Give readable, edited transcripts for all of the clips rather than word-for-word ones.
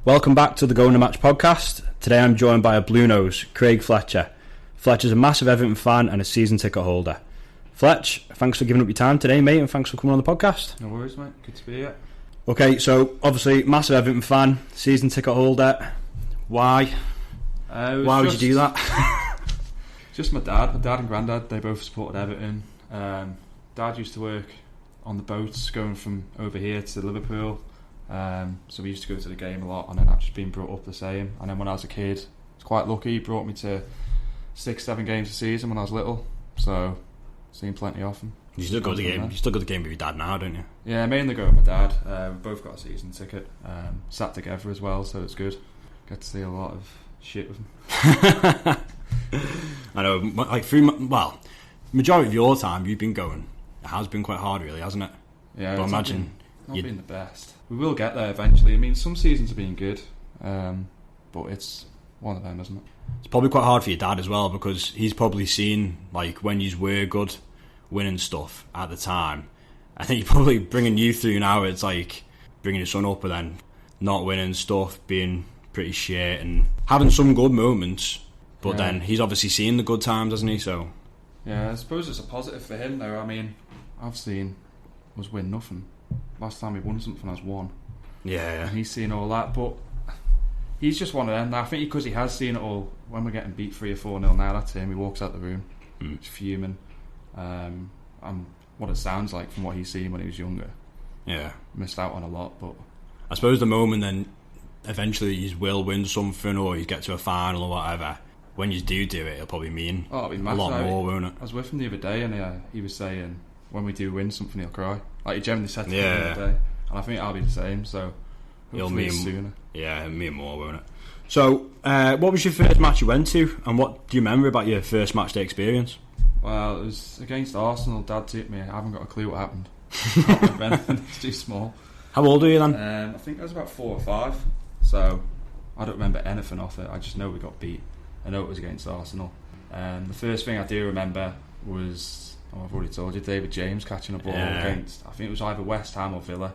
Welcome back to the Going to Match podcast. Today I'm joined by a Blue Nose, Craig Fletcher. Fletcher's a massive Everton fan and a season ticket holder. Fletch, thanks for giving up your time today, mate, and thanks for coming on the podcast. No worries, mate. Good to be here. Okay, so obviously massive Everton fan, season ticket holder. Why? Why would you do that? Just my dad and granddad, they both supported Everton. Dad used to work on the boats going from over here to Liverpool, so we used to go to the game a lot, and then I've just been brought up the same. And then when I was a kid, I was quite lucky, he brought me to 6-7 games a season when I was little, so seen plenty of them. You still go to the game. You still go to the game with your dad now, don't you? Yeah, mainly go with my dad. We've both got a season ticket, sat together as well, so it's good. Get to see a lot of shit with him. I know, like majority of your time you've been going. It has been quite hard, really, hasn't it? Yeah, but imagine not been the best. We will get there eventually. I mean, some seasons have been good, but it's one of them, isn't it? It's probably quite hard for your dad as well, because he's probably seen like when you were good, winning stuff at the time. I think you're probably bringing you through now. It's like bringing your son up and then not winning stuff, being pretty shit and having some good moments, but then he's obviously seen the good times, hasn't he? So yeah, I suppose it's a positive for him though. I mean, I've seen us win nothing. Last time we won something, I was one. Yeah. And he's seen all that, but he's just one of them. I think because he has seen it all. When we're getting beat 3 or 4-0 now, that's him. He walks out the room, he's fuming. And what it sounds like from what he's seen when he was younger. Yeah, missed out on a lot, but I suppose the moment then eventually you will win something or you get to a final or whatever. When you do it, it'll probably mean a lot more, won't it? I was with him the other day and he was saying when we do win something he'll cry. Like he generally said to me the other day, and I think I'll be the same. So it'll mean sooner. Yeah, it'll mean more, won't it? So, what was your first match you went to, and what do you remember about your first match day experience? Well, it was against Arsenal. Dad took me. I haven't got a clue what happened. I can't remember anything. It's too small. How old were you then? I think I was about 4 or 5. So I don't remember anything off it. I just know we got beat. I know it was against Arsenal. The first thing I do remember was, I've already told you, David James catching a ball against, I think it was either West Ham or Villa,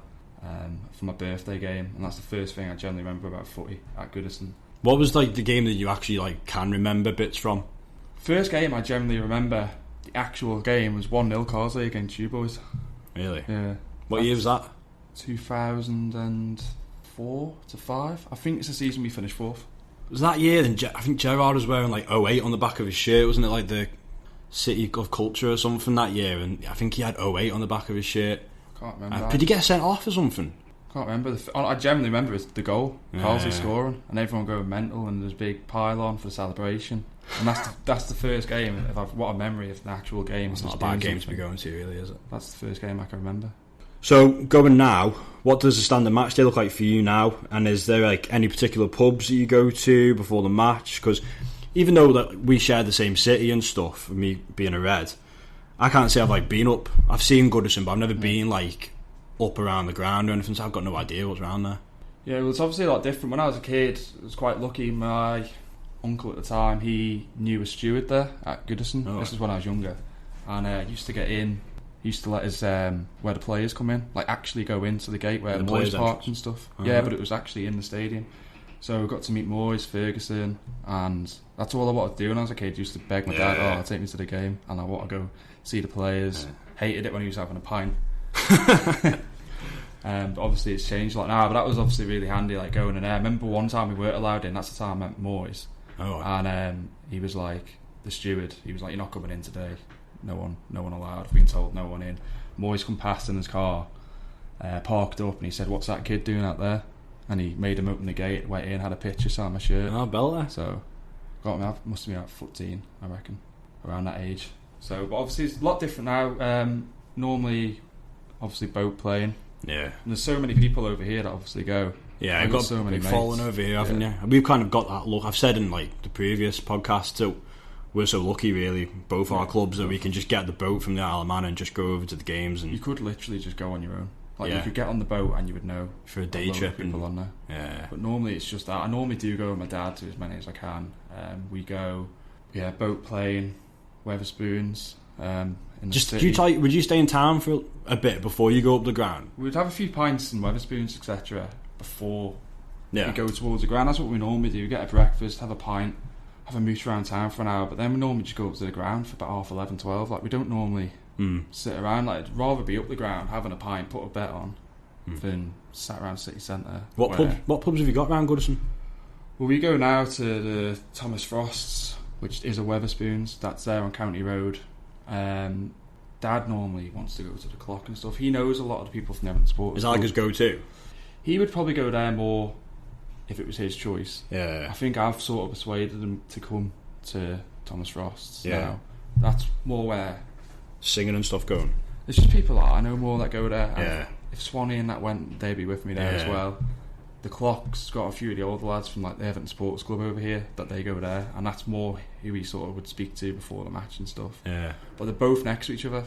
for my birthday game, and that's the first thing I generally remember about footy at Goodison. What was like the game that you actually like can remember bits from? First game I generally remember, the actual game was 1-0 Carsley against you boys. Really? Yeah. What year was that? 2004 to 5. I think it's the season we finished 4th. Was that year then? I think Gerrard was wearing like 08 on the back of his shirt, wasn't it? Like the City of Culture or something that year, and I think he had 08 on the back of his shirt. Can't remember. Did he get sent off or something? Can't remember. I generally remember the goal, Carsley scoring, and everyone going mental, and there's a big pile-on for the celebration. And that's the first game. What a memory of an actual game. It's not a bad game to be going to, really, is it? That's the first game I can remember. So, going now, what does the standard match day look like for you now? And is there like any particular pubs that you go to before the match? Because even though that we share the same city and stuff, me being a Red, I can't say I've like been up. I've seen Goodison, but I've never been like up around the ground or anything, so I've got no idea what's around there. Yeah, well, it's obviously a lot different. When I was a kid, I was quite lucky. My uncle at the time, he knew a steward there at Goodison. This is when I was younger, and used to get in. He used to let us where the players come in, like actually go into the gate where the Moyes parked and stuff. Yeah, but it was actually in the stadium. So we got to meet Moyes, Ferguson, and that's all I wanted to do when I was a kid. I used to beg my dad, take me to the game, and I want to go see the players. Hated it when he was having a pint. But obviously it's changed a lot now, but that was obviously really handy, like going in there. I remember one time we weren't allowed in. That's the time I met Moyes. And he was like, the steward, he was like, you're not coming in today. No one allowed. I've been told no one in. Moyes come past in his car, parked up, and he said, what's that kid doing out there? And he made him open the gate, went in, had a picture, signed my shirt. Oh, belter. So got me out, must have been about 14, I reckon, around that age. So, but obviously it's a lot different now. Normally, obviously boat playing. Yeah. And there's so many people over here that obviously go. Yeah, I've got so many following over here, haven't you? We've kind of got that look. I've said in like the previous podcast, so we're so lucky, really, both our clubs, that we can just get the boat from the Isle of Man and just go over to the games. And you could literally just go on your own. Like you could get on the boat and you would know for a day trip. People on there. Yeah. But normally it's just that. I normally do go with my dad to as many as I can. We go, boat playing, Wetherspoons. Just would you stay in town for a bit before you go up the ground? We'd have a few pints and Wetherspoons, etc. before we go towards the ground. That's what we normally do. Get a breakfast, have a pint, have a mooch around town for an hour, but then we normally just go up to the ground for about 11:30, 12. Like, we don't normally sit around. Like, I'd rather be up the ground having a pint, put a bet on, than sat around city centre. What pubs have you got around Goodison? Well, we go now to the Thomas Frost's, which is a Weatherspoons. That's there on County Road. Dad normally wants to go to the Clock and stuff. He knows a lot of the people from Everton Sports. Is that like his go-to? He would probably go there more if it was his choice. Yeah. I think I've sort of persuaded him to come to Thomas Frost's. Yeah. Now. That's more where Singing and stuff going. there's just people that I know more that go there. Yeah. If Swanee and that went, they'd be with me there as well. The Clock's got a few of the older lads from like the Everton Sports Club over here that they go there, and that's more who he sort of would speak to before the match and stuff. Yeah. But they're both next to each other,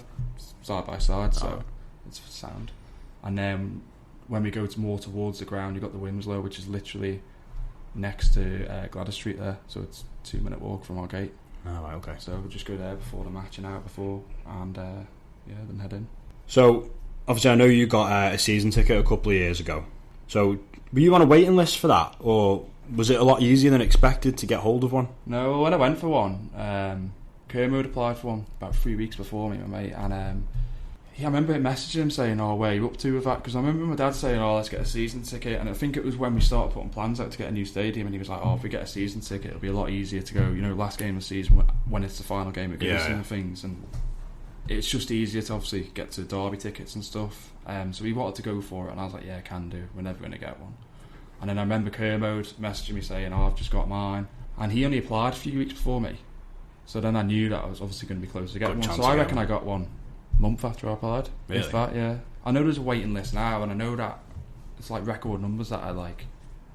side by side, so it's sound. And then when we go more towards the ground, you've got the Winslow, which is literally next to Gladys Street there, so it's a 2-minute walk from our gate. Oh, right, okay. So we'll just go there before the match and out before, and then head in. So, obviously I know you got a season ticket a couple of years ago. So, were you on a waiting list for that, or was it a lot easier than expected to get hold of one? No, when I went for one, Kermode applied for one about 3 weeks before me, my mate, and I remember messaging him saying, where are you up to with that? Because I remember my dad saying, let's get a season ticket, and I think it was when we started putting plans out to get a new stadium, and he was like, if we get a season ticket, it'll be a lot easier to go, last game of the season when it's the final game at Goodison and things, and it's just easier to obviously get to derby tickets and stuff. So he wanted to go for it, and I was like, yeah, can do, we're never going to get one. And then I remember Kermode messaging me saying, I've just got mine, and he only applied a few weeks before me, so then I knew that I was obviously going to be close to getting one, so I reckon I got one month after I applied. Really? If that, yeah. I know there's a waiting list now, and I know that it's like record numbers that are like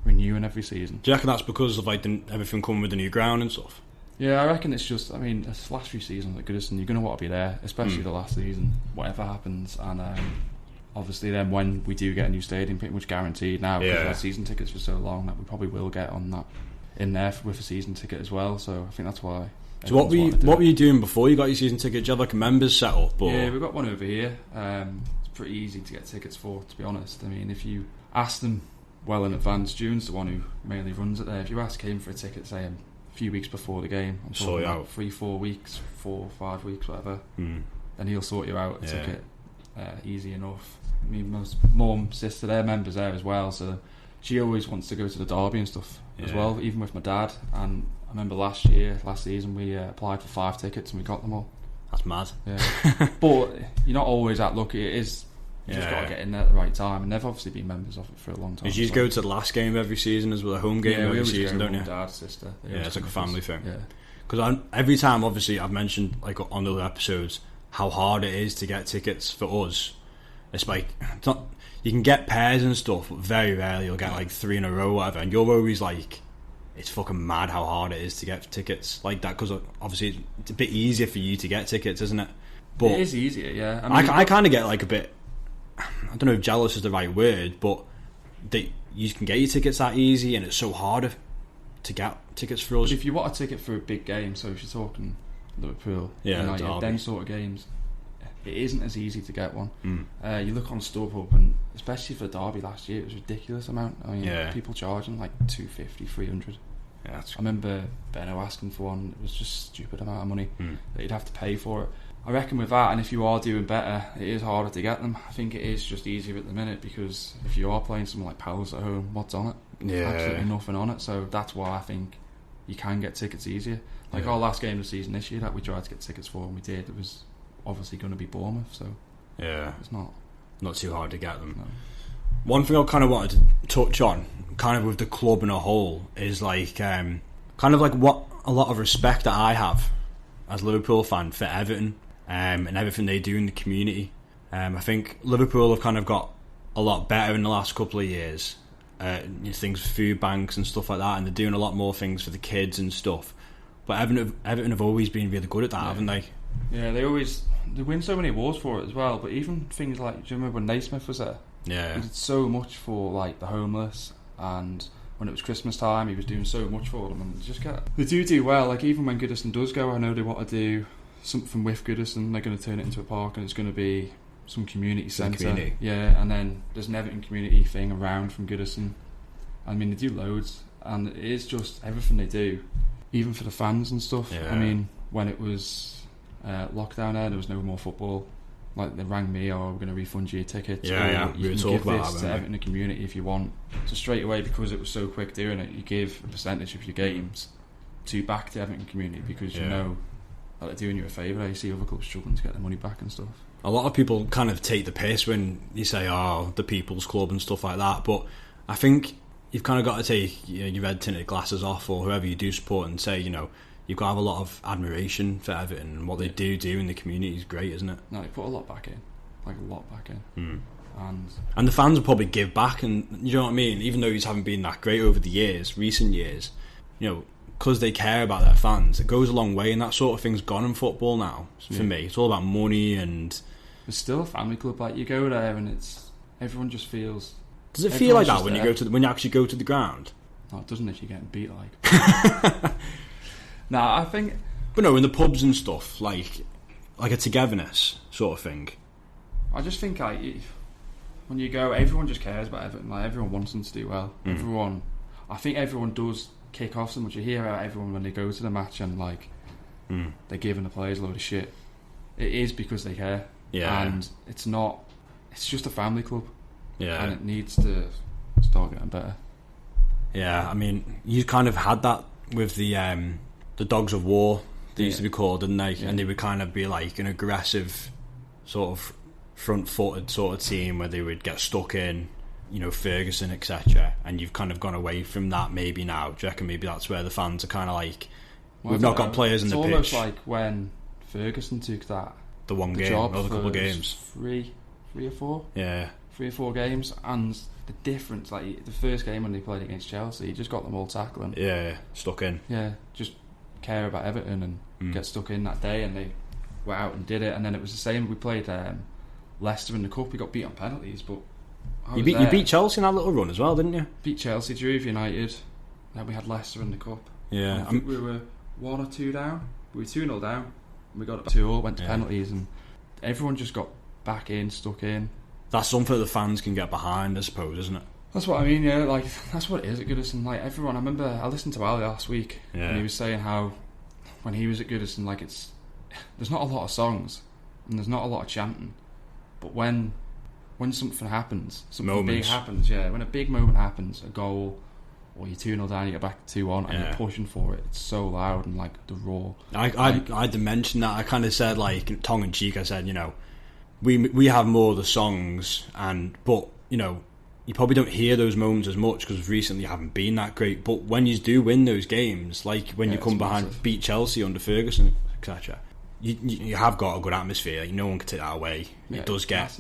renewing every season. Do you reckon that's because of like everything coming with the new ground and stuff? Yeah, I reckon it's just, this last few seasons at Goodison, you're going to want to be there, especially the last season, whatever happens, and obviously then when we do get a new stadium, pretty much guaranteed now, because we had season tickets for so long that we probably will get on that in there with a season ticket as well, so I think that's why. So what were you doing before you got your season ticket? Do you have like a members set up? Or? Yeah, we've got one over here. It's pretty easy to get tickets for, to be honest. if you ask them well in advance, June's the one who mainly runs it there. If you ask him for a ticket, say a few weeks before the game, I'm talking about 3-4 weeks, 4-5 weeks, whatever, then he'll sort you out a ticket easy enough. Most mum, sister, they're members there as well, so she always wants to go to the derby and stuff as well, even with my dad. And I remember last season we applied for 5 tickets and we got them all. That's mad. Yeah. But you're not always that lucky. It is, you just got to get in there at the right time, and they've obviously been members of it for a long time. Did you go to the last game of every season as well, a home game every season, don't you? Dad, sister. Yeah, it's like a family thing. Yeah. Because every time, obviously, I've mentioned like on other episodes how hard it is to get tickets for us. It's like you can get pairs and stuff, but very rarely you'll get like 3 in a row, or whatever. And you're always like, it's fucking mad how hard it is to get tickets like that. Because obviously it's a bit easier for you to get tickets, isn't it? But it is easier, yeah. I kind of get like a bit, I don't know if jealous is the right word, but you can get your tickets that easy, and it's so hard to get tickets for us. But if you want a ticket for a big game, so if you're talking Liverpool, them sort of games, it isn't as easy to get one. You look on StubHub, and especially for the derby last year, it was a ridiculous amount. People charging like 250, 300. Yeah, I remember Benno asking for one. It was just a stupid amount of money that you'd have to pay for it. I reckon with that, and if you are doing better, it is harder to get them. I think it is just easier at the minute, because if you are playing someone like Palace at home, what's on it? Yeah. Absolutely nothing on it. So that's why I think you can get tickets easier. Like our last game of the season this year that we tried to get tickets for, and we did, it was obviously going to be Bournemouth, so it's not too hard to get them. No. One thing I kind of wanted to touch on, kind of with the club in a whole, is like kind of like what a lot of respect that I have as a Liverpool fan for Everton and everything they do in the community. I think Liverpool have kind of got a lot better in the last couple of years. Things with food banks and stuff like that, and they're doing a lot more things for the kids and stuff. But Everton have always been really good at that, haven't they? Yeah, they win so many awards for it as well. But even things like, do you remember when Naismith was there? Yeah, he did so much for like the homeless, and when it was Christmas time, he was doing so much for them. And they do well. Like even when Goodison does go, I know they want to do something with Goodison. They're going to turn it into a park, and it's going to be some community centre. Yeah, and then there's an Everton community thing around from Goodison, I mean, they do loads, and it is just everything they do, even for the fans and stuff. Yeah. I mean, when it was lockdown there was no more football. Like, they rang me, we're going to refund you your tickets. Yeah, you can give this to everyone in the community if you want. So straight away, because it was so quick doing it, you give a percentage of your games back to Everton community, because you know that they're doing you a favour. You see other clubs struggling to get their money back and stuff. A lot of people kind of take the piss when you say, the People's Club and stuff like that, but I think you've kind of got to take your red tinted glasses off, or whoever you do support, and say, you've got to have a lot of admiration for Everton, and what they do in the community is great, isn't it? No, they put a lot back in. Like, a lot back in. And the fans will probably give back, and you know what I mean? Even though these haven't been that great over the recent years, because they care about their fans, it goes a long way, and that sort of thing's gone in football now, for me. It's all about money, and... It's still a family club. Like, you go there, and everyone just feels... Does it feel like that when you actually go to the ground? No, it doesn't if you're getting beat, like... Nah, I think... But no, in the pubs and stuff, like a togetherness sort of thing. I just think, like, when you go, everyone just cares about Everton. Like, everyone wants them to do well. I think everyone does kick off so much. You hear about everyone when they go to the match and, like, they're giving the players a load of shit. It is because they care. Yeah. And it's not... It's just a family club. Yeah. And it needs to start getting better. Yeah, I mean, you kind of had that with the Dogs of War, they used to be called, didn't they? Yeah. And they would kind of be like an aggressive, sort of front-footed sort of team where they would get stuck in, Ferguson, etc. And you've kind of gone away from that maybe now. Do you reckon maybe that's where the fans are kind of like, we've not got players in the pitch? It's almost like when Ferguson took the game, or the couple of games. Three or four? Yeah. 3 or 4 games, and the difference, like the first game when they played against Chelsea, he just got them all tackling. Yeah, stuck in. Yeah, just care about Everton and get stuck in that day, and they went out and did it. And then it was the same. We played Leicester in the cup. We got beat on penalties, but you beat Chelsea in that little run as well, didn't you? Beat Chelsea, drew with United. Then we had Leicester in the cup. Yeah, I think we were 1 or 2 down. We were 2-0 down. And we got up 2-0, went to penalties, and everyone just got back in, stuck in. That's something that the fans can get behind, I suppose, isn't it? That's what I mean, yeah. Like, that's what it is at Goodison. Like, everyone, I remember I listened to Ali last week, and he was saying how when he was at Goodison, like, there's not a lot of songs and there's not a lot of chanting, but when something happens, big happens, when a big moment happens, a goal, or you're 2-0 down, you get back to 2-1, and you're pushing for it, it's so loud and like the roar. I had to mention that. I kind of said, like, tongue in cheek, I said, we have more of the songs, but you probably don't hear those moments as much because recently you haven't been that great. But when you do win those games, like when you come behind, beat Chelsea under Ferguson, etc., you have got a good atmosphere. Like, no one can take that away. It does get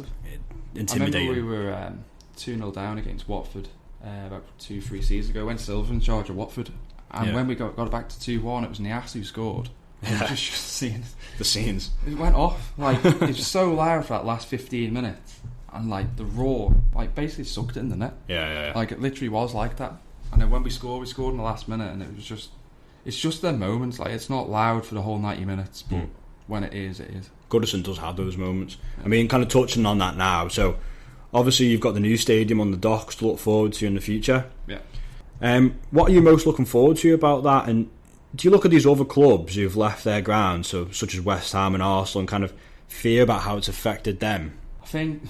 intimidating. I remember we were 2-0 down against Watford about 2-3 seasons ago. When Silver in charge of Watford, and when we got it back to 2-1, it was Niasse who scored. Just seeing the scenes, it went off. Like, it was so loud for that last 15 minutes, and like the roar, like, basically sucked it in the net. Yeah. Like, it literally was like that. And then when we scored in the last minute, and it was just, it's just their moments. Like, it's not loud for the whole 90 minutes, but when it is, it is. Goodison does have those moments. I mean, kind of touching on that now. So, obviously, you've got the new stadium on the docks to look forward to in the future. Yeah. What are you most looking forward to about that? And do you look at these other clubs who've left their ground, such as West Ham and Arsenal, and kind of fear about how it's affected them? I think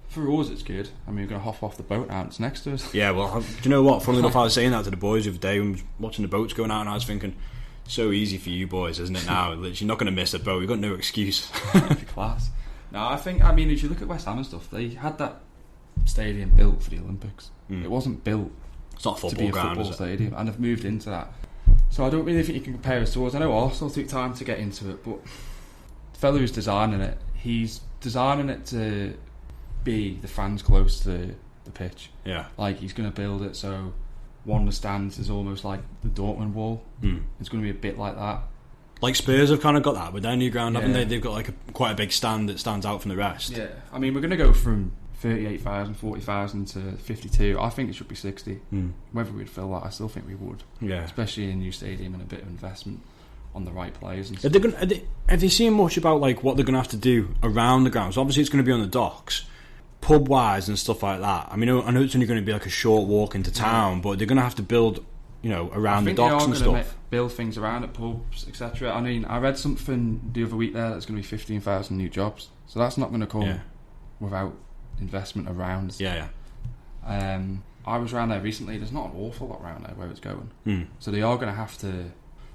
for us it's good. I mean, we're going to hop off the boat now, it's next to us. Yeah, well, do you know what? Funnily enough, I was saying that to the boys the other day when I was watching the boats going out, and I was thinking, so easy for you boys, isn't it now? You're not going to miss a boat, you've got no excuse. Class. No, I mean, if you look at West Ham and stuff, they had that stadium built for the Olympics. It wasn't built it's not to be a football stadium, and they've moved into that. So I don't really think you can compare us to us. I know Arsenal took time to get into it, but the fellow who's designing it, he's designing it to be the fans close to the pitch. Yeah. Like, he's going to build it so one of the stands is almost like the Dortmund wall. It's going to be a bit like that. Like Spurs have kind of got that with their new ground, haven't they? They've got like quite a big stand that stands out from the rest. Yeah. I mean, we're going to go from 38,000, 40,000 to 52. I think it should be 60. Whether we'd fill that, I still think we would. Yeah. Especially in a new stadium and a bit of investment on the right players and stuff. Have they seen much about like what they're going to have to do around the grounds? Obviously, it's going to be on the docks. pub wise and stuff like that. I mean, I know it's only going to be like a short walk into town, but they're going to have to build, around the docks and stuff. Build things around at pubs, etc. I mean, I read something the other week there that's going to be 15,000 new jobs. So that's not going to come without investment around. Yeah. I was around there recently. There's not an awful lot around there where it's going. So they are going to have to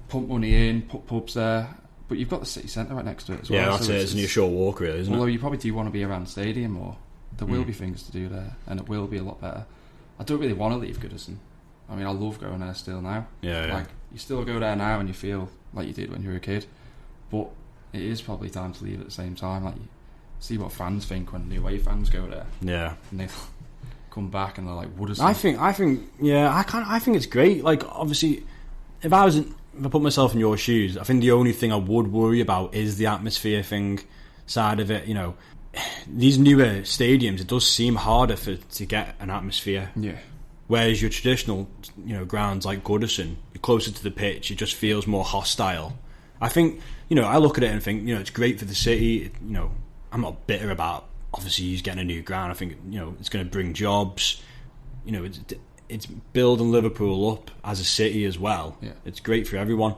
pump money in, put pubs there. But you've got the city centre right next to it as well. Yeah, that's it. It's only a short walk, really, isn't it? Although you probably do want to be around the stadium more. There will be things to do there, and it will be a lot better. I don't really want to leave Goodison. I mean, I love going there still now. Yeah. Like, you still go there now and you feel like you did when you were a kid. But it is probably time to leave at the same time. Like, you see what fans think when the away fans go there. Yeah. And they come back and they're like, what is I think it's great. Like, obviously, if I put myself in your shoes, I think the only thing I would worry about is the atmosphere thing side of it. These newer stadiums, it does seem harder to get an atmosphere. Yeah. Whereas your traditional, grounds like Goodison, you're closer to the pitch, it just feels more hostile. I think, I look at it and think, it's great for the city. I'm not bitter about, obviously, he's getting a new ground. I think, it's going to bring jobs. It's building Liverpool up as a city as well. Yeah. It's great for everyone.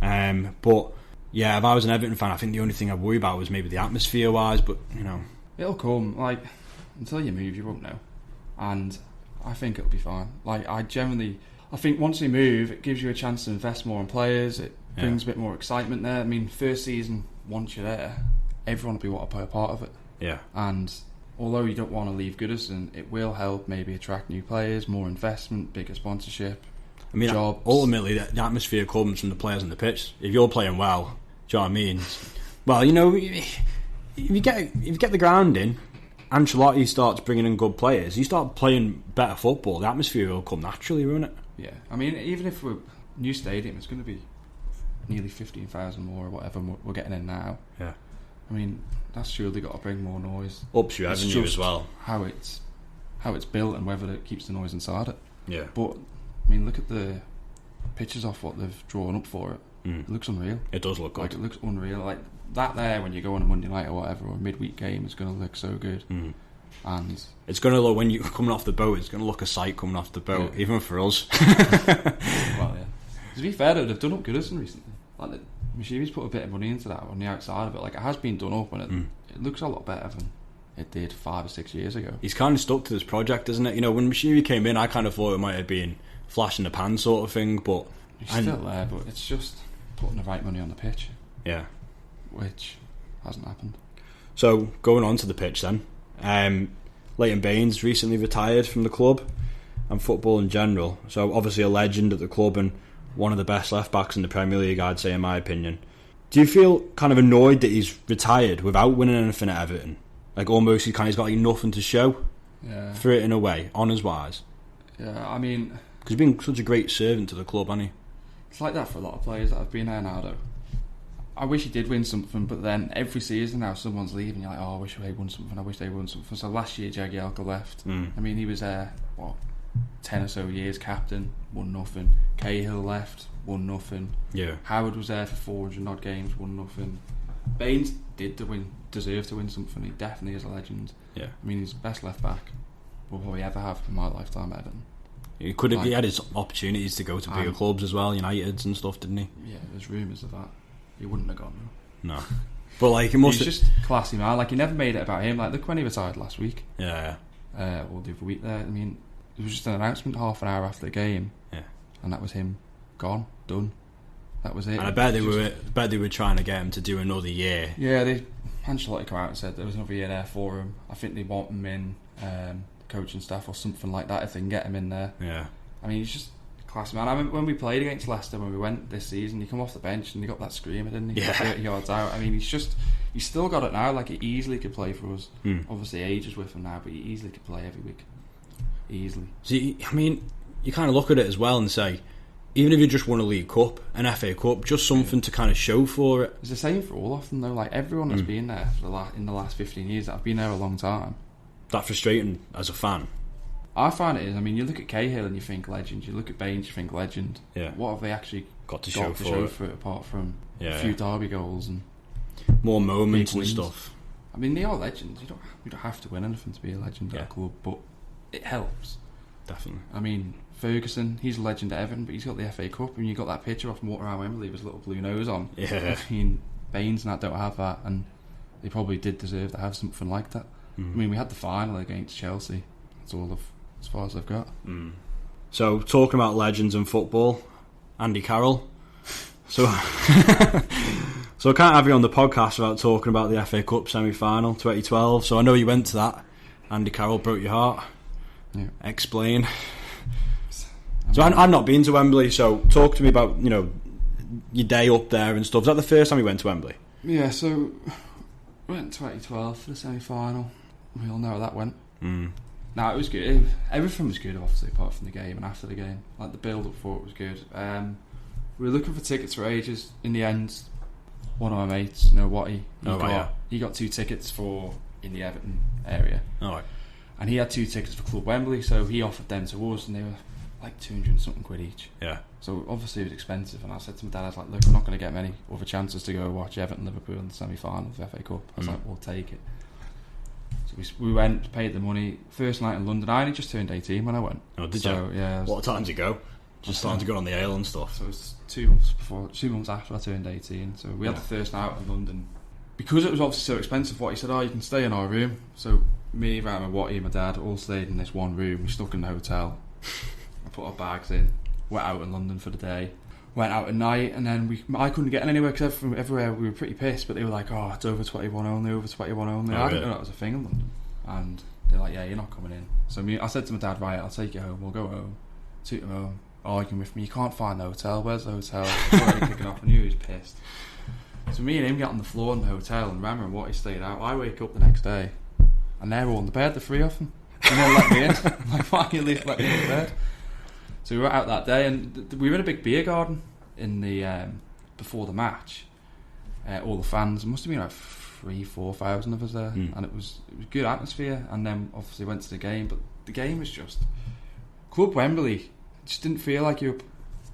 But yeah, if I was an Everton fan, I think the only thing I worry about was maybe the atmosphere wise. But it'll come. Like, until you move, you won't know. And I think it'll be fine. Like, I think once you move, it gives you a chance to invest more in players. It brings a bit more excitement there. I mean, first season, once you're there, everyone will be want to play a part of it. Yeah. And although you don't want to leave Goodison, it will help maybe attract new players, more investment, bigger sponsorship, jobs. Ultimately, the atmosphere comes from the players on the pitch. If you're playing well, do you know what I mean? Well, if you get the ground in, Ancelotti starts bringing in good players, you start playing better football, the atmosphere will come naturally, won't it? Yeah. I mean, even if we're new stadium, it's going to be nearly 15,000 more or whatever we're getting in now. Yeah. I mean, that's surely got to bring more noise. Ups your revenue as well. How it's built and whether it keeps the noise inside it. Yeah. But I mean, look at the pictures off what they've drawn up for it. It looks unreal. It does look good. Like, it looks unreal. Like that there when you go on a Monday night or whatever, or a midweek game, is going to look so good. And it's going to look, when you're coming off the boat, it's going to look a sight coming off the boat, even for us. Well, yeah. To be fair though, they've done up Goodison recently. Like, Mashiri's put a bit of money into that on the outside of it. Like, it has been done up, and it looks a lot better than it did 5 or 6 years ago. He's kind of stuck to this project, isn't it? When Mashiri came in, I kind of thought it might have been flash in the pan sort of thing, but he's still there, but it's just putting the right money on the pitch. Yeah. Which hasn't happened. So, going on to the pitch then, Leighton Baines recently retired from the club and football in general. So, obviously a legend at the club and one of the best left-backs in the Premier League, I'd say, in my opinion. Do you feel kind of annoyed that he's retired without winning anything at Everton? Like, almost he's got like nothing to show for it in a way, honours-wise. Yeah, I mean, because he's been such a great servant to the club, hasn't he? It's like that for a lot of players that have been there now, though. I wish he did win something, but then every season now someone's leaving, you're like, oh, I wish they won something, I wish they won something. So last year Jagielka left. I mean, he was there, 10 or so years captain, won nothing. Cahill left, won nothing. Yeah. Howard was there for 400 odd games, won nothing. Baines deserve to win something. He definitely is a legend. Yeah. I mean, he's the best left back we'll probably ever have in my lifetime at Everton. He had his opportunities to go to bigger clubs as well, Uniteds and stuff, didn't he? Yeah, there's rumours of that. He wouldn't have gone. No. But like, he's just classy man. Like, he never made it about him. Like, look when he retired last week. Yeah. Or the other week there. I mean, it was just an announcement half an hour after the game. Yeah. And that was him gone, done. That was it. And I bet they were trying to get him to do another year. Yeah, Ancelotti came out and said there was another year there for him. I think they want him in coaching staff or something like that if they can get him in there. Yeah. I mean, he's just a class man. I remember when we played against Leicester, when we went this season, he come off the bench and he got that screamer, didn't he? Yeah. 30 yards out. I mean, he's still got it now. Like, he easily could play for us. Obviously, age is with him now, but he easily could play every week. Easily. See, I mean, you kind of look at it as well and say, even if you just won a League Cup, an FA Cup, just something to kind of show for it. It's the same for all of them, though. Like, everyone that's been there in the last 15 years, that have been there a long time. That frustrating as a fan. I find it is. I mean, you look at Cahill and you think legend. You look at Baines, you think legend. Yeah. What have they actually got to show for it apart from a few derby goals and more moments and stuff? I mean, they are legends. You don't have to win anything to be a legend at a club, but it helps. Definitely. I mean, Ferguson, he's a legend at Everton, but he's got the FA Cup, and you got that picture of him walking around Wembley with his little blue nose on. Yeah. I mean, Baines and that don't have that, and they probably did deserve to have something like that. I mean, we had the final against Chelsea. That's all as far as I've got. So, talking about legends in football, Andy Carroll. So, so I can't have you on the podcast without talking about the FA Cup semi-final 2012. So I know you went to that. Andy Carroll broke your heart. Yeah. Explain. So I've not been to Wembley. So talk to me about your day up there and stuff. Was that the first time you went to Wembley? Yeah. So we went 2012 for the semi-final. We all know how that went. No, it was good. Everything was good, obviously, apart from the game and after the game. Like the build-up for it was good. We were looking for tickets for ages. In the end, one of my mates, Watty, he got 2 tickets for in the Everton area. Oh, right. And he had 2 tickets for Club Wembley, so he offered them to us, and they were like 200 and something quid each. Yeah. So obviously it was expensive, and I said to my dad, I was like, look, I'm not going to get many other chances to go watch Everton Liverpool in the semi-final of the FA Cup. I was like, we'll take it. So we went, paid the money. First night in London, I only just turned 18 when I went. Oh, did you? Yeah. What time did you go? Just starting to go on the ale and stuff. So it was 2 months after I turned 18. So we had the first night out in London. Because it was obviously so expensive, what he said, you can stay in our room. So me, Ryan, Watty, and my dad all stayed in this one room. We stuck in the hotel. I put our bags in. Went out in London for the day. Went out at night, and then I couldn't get anywhere because everywhere we were pretty pissed. But they were like, "Oh, it's over 21 only, over 21 only." I didn't know that was a thing in London, and they're like, "Yeah, you're not coming in." So I said to my dad, "Right, I'll take you home. We'll go home." Took him home, arguing with me. You can't find the hotel. Where's the hotel? It's already kicking off. I knew he was pissed. So me and him get on the floor in the hotel, and Rammer and Watty stayed out. I wake up the next day, and they're all in the bed, the 3 of them, and they let me in. I'm like, why you let me in the bed? So we were out that day, and we were in a big beer garden in the before the match. All the fans, there must have been like 3,000-4,000 of us there, and it was good atmosphere. And then obviously went to the game, but the game was just Club Wembley. Just didn't feel like you.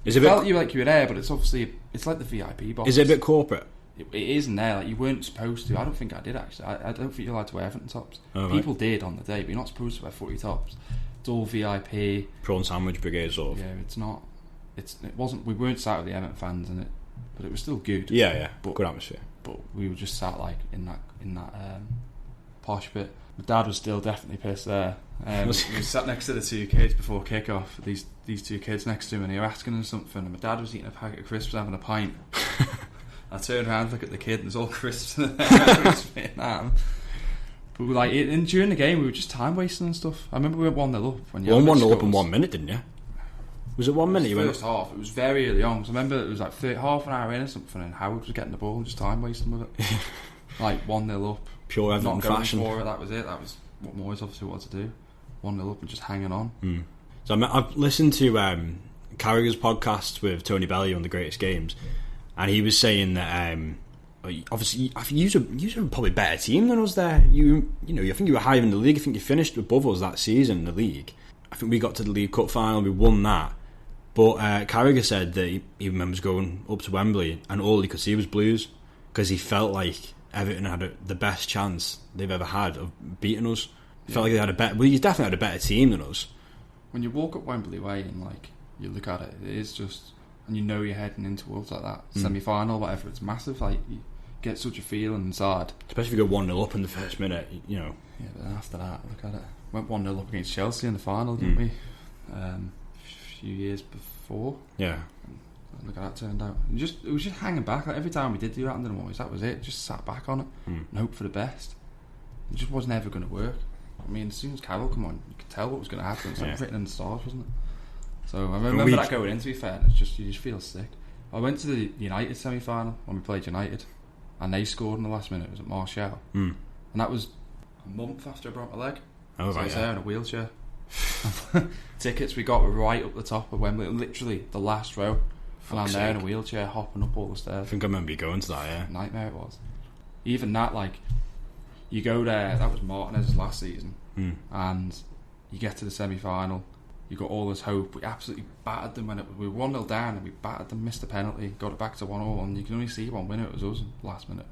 It felt like you were there, but it's like the VIP box. Is it a bit corporate? It isn't there. Like, you weren't supposed to. I don't think I did actually. I don't think you're allowed to wear Everton tops. Oh, people did on the day, but you're not supposed to wear footy tops. It's all VIP. Prawn sandwich brigade sort of. Yeah, it's not. It wasn't. We weren't sat with the Everton fans in it, but it was still good. Yeah, but, good atmosphere. But we were just sat like in that posh bit. My dad was still definitely pissed there. We sat next to the 2 kids before kick-off. These 2 kids next to him, and they were asking him something. And my dad was eating a packet of crisps, having a pint. I turned around, look at the kid, and there's all crisps in there. But during the game, we were just time wasting and stuff. I remember we went 1-0 up. When 1-0 up in 1 minute, didn't you? Was it 1 minute? First half. It was very early on. So I remember it was like half an hour in or something, and Howard was getting the ball and just time wasting with it. Like 1-0 up. Pure Everton fashion. For it. That was it. That was what Moyes obviously wanted to do. 1-0 up and just hanging on. So I've listened to Carragher's podcast with Tony Bellew on the Greatest Games, and he was saying that obviously you were probably a better team than us there. I think you were higher in the league. I think you finished above us that season in the league. I think we got to the League Cup final, we won that. But Carragher said that he remembers going up to Wembley and all he could see was blues, because he felt like Everton had the best chance they've ever had of beating us. He felt like they had you definitely had a better team than us. When you walk up Wembley Way and like you look at it, it is just, and you're heading in towards like that semi-final, whatever. It's massive. Like, you get such a feeling inside. Especially if you go 1-0 up in the first minute, Yeah, but then after that, look at it. Went 1-0 up against Chelsea in the final, didn't we? A few years before. Yeah. Look how that turned out. It was just hanging back. Like, every time we did do that under the Moyes, that was it. Just sat back on it and hoped for the best. It just was never going to work. I mean, as soon as Carroll came on, you could tell what was going to happen. It's like written in the stars, wasn't it? So I remember that going in, to be fair, and you just feel sick. I went to the United semi-final when we played United, and they scored in the last minute. It was at Martial. And that was a month after I broke my leg. Oh, so I was there in a wheelchair. Tickets we got were right up the top of Wembley, literally the last row. And I'm there in a wheelchair, hopping up all the stairs. I think I remember you going to that, yeah. Nightmare it was. Even that, like, you go there, that was Martinez's last season, and you get to the semi-final, you got all this hope. We absolutely battered them when we were 1-0 down, and we battered them, missed the penalty, got it back to 1-0, and you can only see one winner. It was us last minute.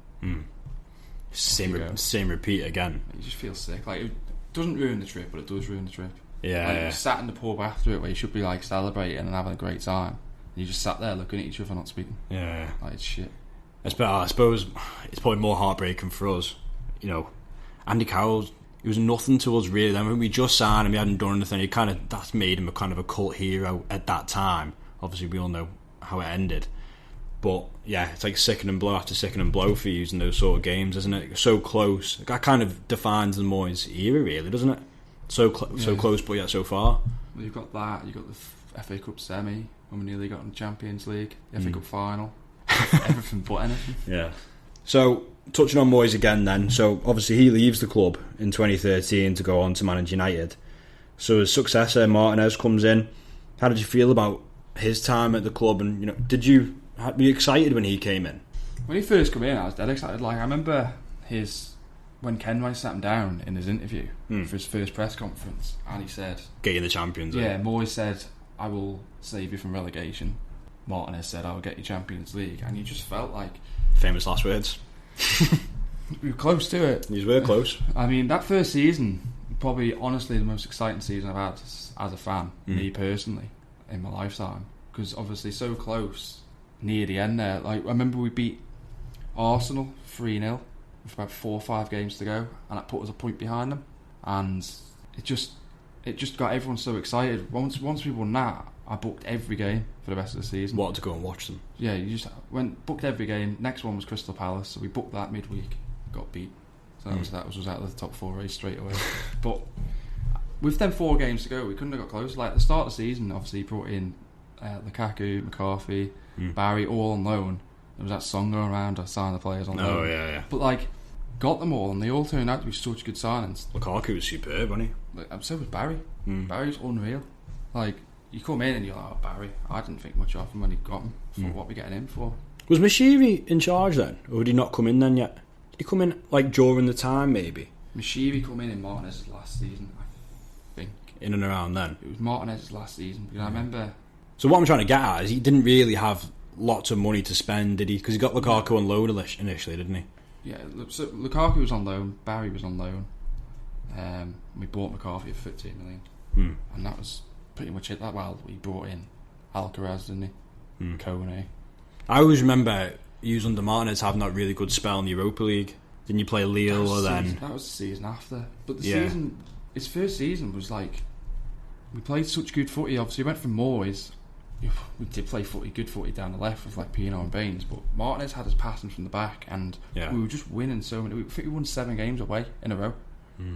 same repeat again. You just feel sick. Like, it doesn't ruin the trip, but it does ruin the trip. Yeah, like, you sat in the pub after it where you should be like celebrating and having a great time, and you just sat there looking at each other not speaking. Yeah, like, it's shit. I suppose it's probably more heartbreaking for us. You know, Andy Carroll, he was nothing to us really. Then when we just signed him, he hadn't done anything. That's made him a kind of a cult hero at that time. Obviously, we all know how it ended. But yeah, it's like sickening blow after sickening blow for using those sort of games, isn't it? So close. That kind of defines the Moyes era, really, doesn't it? So close, but yet so far. Well, you've got that. You've got the FA Cup semi when we nearly got in the Champions League. The FA Cup final. Everything but anything. Yeah. So touching on Moyes again, then. So obviously he leaves the club in 2013 to go on to manage United. So his successor Martinez comes in. How did you feel about his time at the club? And were you excited when he came in? When he first came in, I was dead excited. Like, I remember when Kenway sat him down in his interview for his first press conference, and he said, "Get you the Champions." Yeah, Moyes said, "I will save you from relegation." Martinez said, "I will get you Champions League," and you just felt like famous last words. We were close to it. You were close. I mean, that first season, probably honestly the most exciting season I've had as a fan, me personally, in my lifetime, because obviously so close near the end there. Like, I remember we beat Arsenal 3-0 with about 4 or 5 games to go, and that put us a point behind them, and it just got everyone so excited. Once we won that, I booked every game for the rest of the season. What, to go and watch them? Yeah, you just booked every game. Next one was Crystal Palace, so we booked that midweek. Got beat, so that was out of the top 4 race straight away. But with them 4 games to go, we couldn't have got close. Like, at the start of the season, obviously he brought in Lukaku, McCarthy, Barry, all on loan. There was that song going around, I signed the players on loan. Oh yeah. But like, got them all, and they all turned out to be such good signings. Lukaku was superb, wasn't he? Like, so was Barry. Barry's unreal. Like, you come in and you're like, "Oh, Barry." I didn't think much of him when he got him for what we're getting him for. Was Mashiri in charge then, or did he not come in then yet? Did he come in like during the time, maybe? Mashiri come in Martinez's last season, I think. In and around then. It was Martinez's last season, because I remember. So what I'm trying to get at is he didn't really have lots of money to spend, did he? Because he got Lukaku on loan initially, didn't he? Yeah, so Lukaku was on loan, Barry was on loan. We bought McCarthy for 15 million, and that was pretty much it. That while we brought in Alcaraz, didn't he? Kone. I always remember you under Martinez having that really good spell in the Europa League. Didn't you play Lille or then? That was the season after. But the season, his first season was like, we played such good footy. Obviously, we went from Moyes. We did play good footy down the left with like Pino and Baines, but Martinez had his passing from the back, and we were just winning so many. I think we won 7 games away in a row.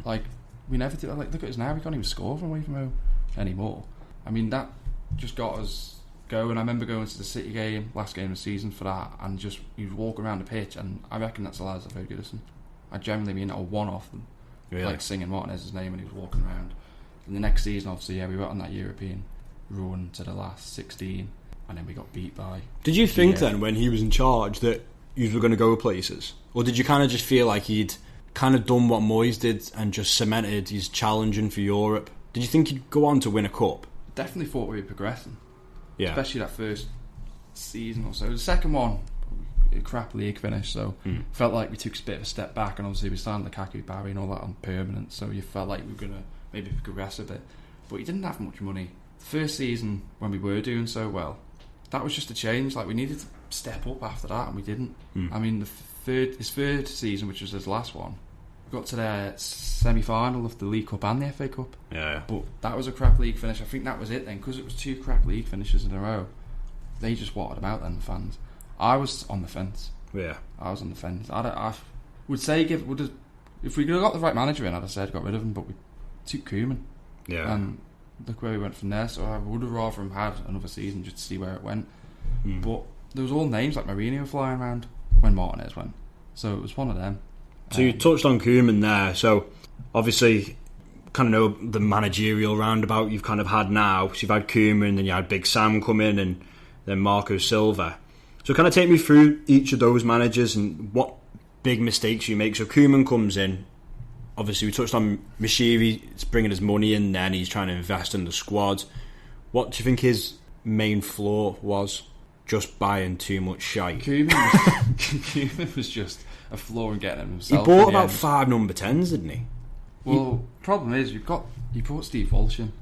Like, we never did. Like, look at us now; we can't even score from away from home anymore. I mean, that just got us going. I remember going to the City game, last game of the season for that, and just you'd walk around the pitch, and I reckon that's the lads of Goodison. I generally mean a one off them, like singing Martinez's name when he was walking around. And the next season, obviously, we went on that European run to the last 16, and then we got beat by. Did you think then, when he was in charge, that you were going to go places, or did you kind of just feel like he'd kind of done what Moyes did and just cemented his challenging for Europe? Did you think he'd go on to win a cup? Definitely thought we were progressing. Yeah. Especially that first season or so. The second one, a crap league finish, so felt like we took a bit of a step back, and obviously we signed Lukaku, Barry and all that on permanent, so you felt like we were going to maybe progress a bit. But he didn't have much money. The first season, when we were doing so well, that was just a change. Like, we needed to step up after that, and we didn't. I mean, his third season, which was his last one, we got to the semi-final of the League Cup and the FA Cup. Yeah. But that was a crap league finish. I think that was it then, because it was 2 crap league finishes in a row. They just wanted him out then, the fans. I was on the fence. Yeah. I was on the fence. I would say if we could have got the right manager in, I'd have said got rid of him, but we took Koeman. Yeah. And look where we went from there. So I would have rather him had another season just to see where it went. But there was all names like Mourinho flying around when Martinez went. So it was one of them. So you touched on Koeman there. So obviously, kind of know the managerial roundabout you've kind of had now. So you've had Koeman, then you had Big Sam come in, and then Marco Silva. So kind of take me through each of those managers and what big mistakes you make. So Koeman comes in. Obviously, we touched on Mashiri. It's bringing his money in, then he's trying to invest in the squad. What do you think his main flaw was? Just buying too much shite. Koeman was just a flaw in getting them He himself. bought about 5 number 10s, didn't he? Well, problem is, he brought Steve Walsh in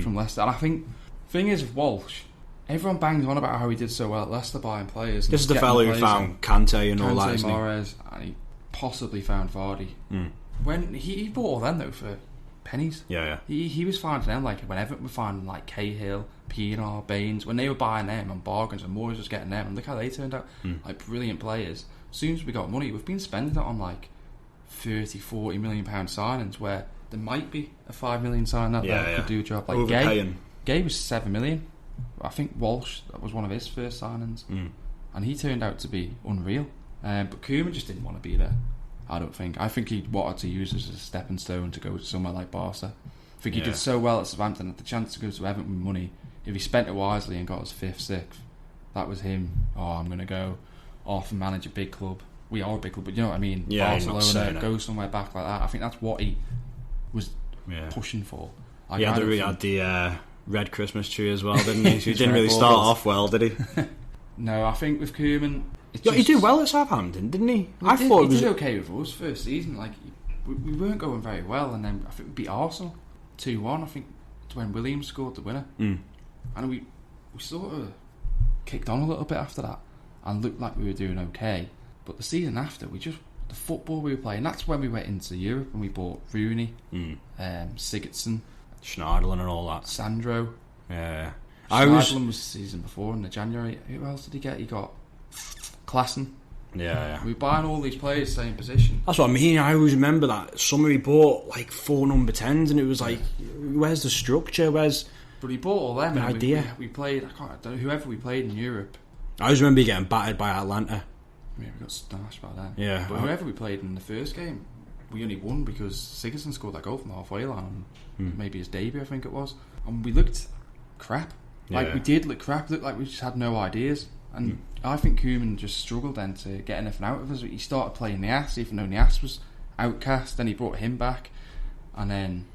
from Leicester, and I think thing is with Walsh, everyone bangs on about how he did so well at Leicester buying players. This is the fellow who found Kante and all that, isn't he? Mahrez, and he possibly found Vardy. When he bought all them though for pennies. Yeah. He was finding them like when Everton were finding like Cahill, Pienaar, Baines, when they were buying them on bargains, and Moyes was getting them, and look how they turned out, like brilliant players. As soon as we got money, we've been spending it on like 30-40 million pound signings, where there might be a 5 million sign that could do a job. Like Gay was 7 million. I think Walsh, that was one of his first signings, and he turned out to be unreal. But Koeman just didn't want to be there. I don't think. I think he wanted to use it as a stepping stone to go to somewhere like Barca. I think he did so well at Southampton, had the chance to go to Everton with money. If he spent it wisely and got his 5th, 6th, that was him. Oh, I'm going to go off and manage a big club. We are a big club, but you know what I mean? Yeah, Barcelona, go somewhere back like that. I think that's what he was pushing for. He had the red Christmas tree as well, didn't he? So he didn't really start off well, did he? No, I think with Koeman... he did well at Southampton, didn't he? I thought he did okay with us first season. Like we weren't going very well, and then I think we beat Arsenal 2-1. I think it's when Williams scored the winner, and we sort of kicked on a little bit after that and looked like we were doing okay. But the season after, the football we were playing, that's when we went into Europe and we bought Rooney, Sigurdsson, Schneiderlin and all that. Sandro. Yeah. Schneiderlin was the season before in the January. Who else did he get? He got Klassen. Yeah. We were buying all these players same position. That's what I mean. I always remember that summer he bought like 4 number 10s, and it was like, where's the structure? But he bought all them. The idea. We played. I don't know, whoever we played in Europe. I always remember getting battered by Atlanta. Yeah, we got smashed by them. Yeah. But whoever we played in the first game, we only won because Sigurdsson scored that goal from the halfway line. Maybe his debut, I think it was. And we looked crap. We did look crap. Looked like we just had no ideas. And I think Koeman just struggled then to get anything out of us. He started playing Niasse, even though Niasse was outcast. Then he brought him back, and then